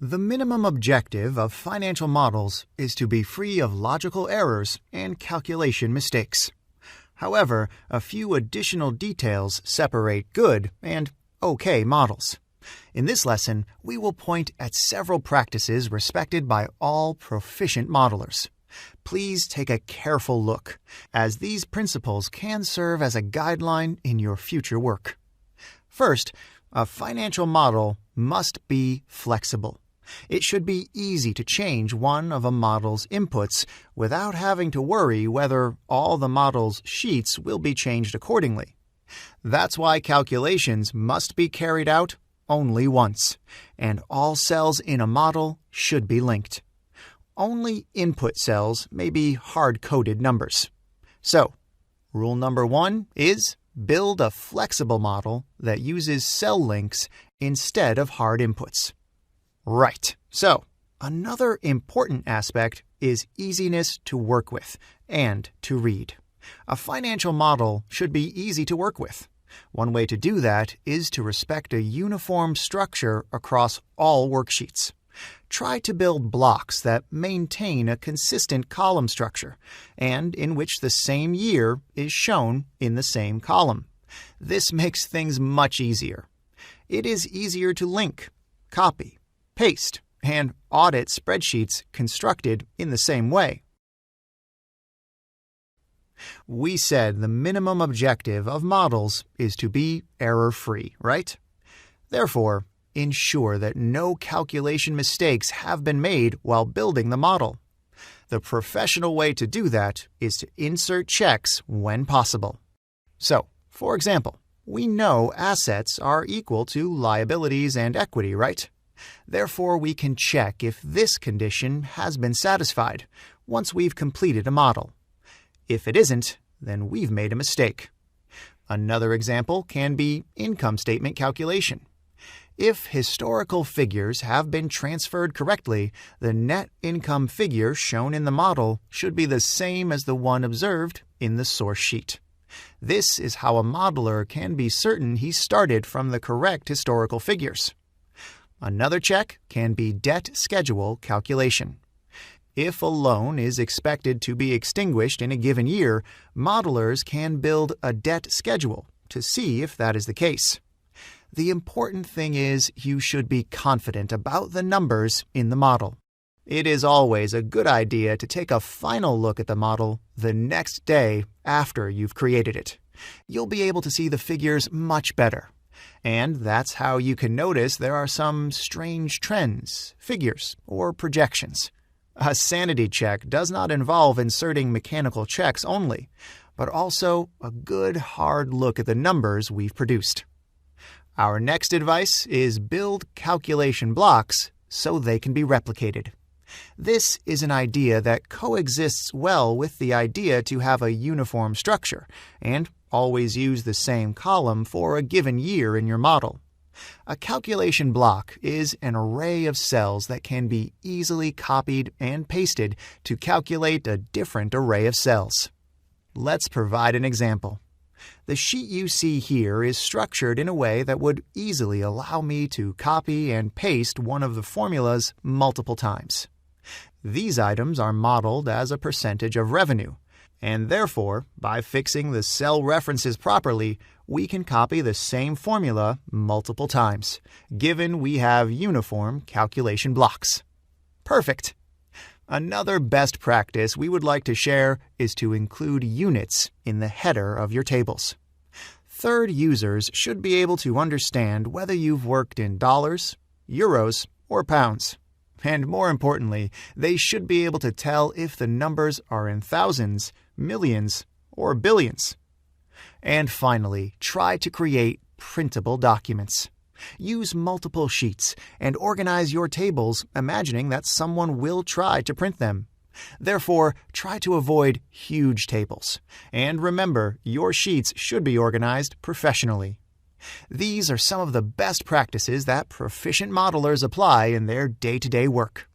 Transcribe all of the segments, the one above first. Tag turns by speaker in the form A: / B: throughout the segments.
A: The minimum objective of financial models is to be free of logical errors and calculation mistakes. However, a few additional details separate good and okay models. In this lesson, we will point at several practices respected by all proficient modelers. Please take a careful look, as these principles can serve as a guideline in your future work. First, a financial model must be flexible. It should be easy to change one of a model's inputs without having to worry whether all the model's sheets will be changed accordingly. That's why calculations must be carried out only once, and all cells in a model should be linked. Only input cells may be hard-coded numbers. So, rule number 1 is build a flexible model that uses cell links instead of hard inputs. Right. So, another important aspect is easiness to work with and to read. A financial model should be easy to work with. One way to do that is to respect a uniform structure across all worksheets. Try to build blocks that maintain a consistent column structure and in which the same year is shown in the same column. This makes things much easier. It is easier to link, copy, paste, and audit spreadsheets constructed in the same way. We said the minimum objective of models is to be error-free, right? Therefore, ensure that no calculation mistakes have been made while building the model. The professional way to do that is to insert checks when possible. So, for example, we know assets are equal to liabilities and equity, right? Therefore, we can check if this condition has been satisfied once we've completed a model. If it isn't, then we've made a mistake. Another example can be income statement calculation. If historical figures have been transferred correctly, the net income figure shown in the model should be the same as the one observed in the source sheet. This is how a modeler can be certain he started from the correct historical figures. Another check can be debt schedule calculation. If a loan is expected to be extinguished in a given year, modelers can build a debt schedule to see if that is the case. The important thing is you should be confident about the numbers in the model. It is always a good idea to take a final look at the model the next day after you've created it. You'll be able to see the figures much better. And that's how you can notice there are some strange trends, figures, or projections. A sanity check does not involve inserting mechanical checks only, but also a good hard look at the numbers we've produced. Our next advice is build calculation blocks so they can be replicated. This is an idea that coexists well with the idea to have a uniform structure and always use the same column for a given year in your model. A calculation block is an array of cells that can be easily copied and pasted to calculate a different array of cells. Let's provide an example. The sheet you see here is structured in a way that would easily allow me to copy and paste one of the formulas multiple times. These items are modeled as a percentage of revenue, and therefore, by fixing the cell references properly, we can copy the same formula multiple times, given we have uniform calculation blocks. Perfect! Another best practice we would like to share is to include units in the header of your tables. Third users should be able to understand whether you've worked in dollars, euros, or pounds. And more importantly, they should be able to tell if the numbers are in thousands, millions, or billions. And finally, try to create printable documents. Use multiple sheets and organize your tables imagining that someone will try to print them. Therefore, try to avoid huge tables. And remember, your sheets should be organized professionally. These are some of the best practices that proficient modelers apply in their day-to-day work.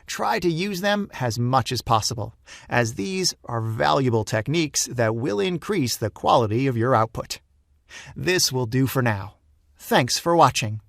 A: Try to use them as much as possible, as these are valuable techniques that will increase the quality of your output. This will do for now. Thanks for watching.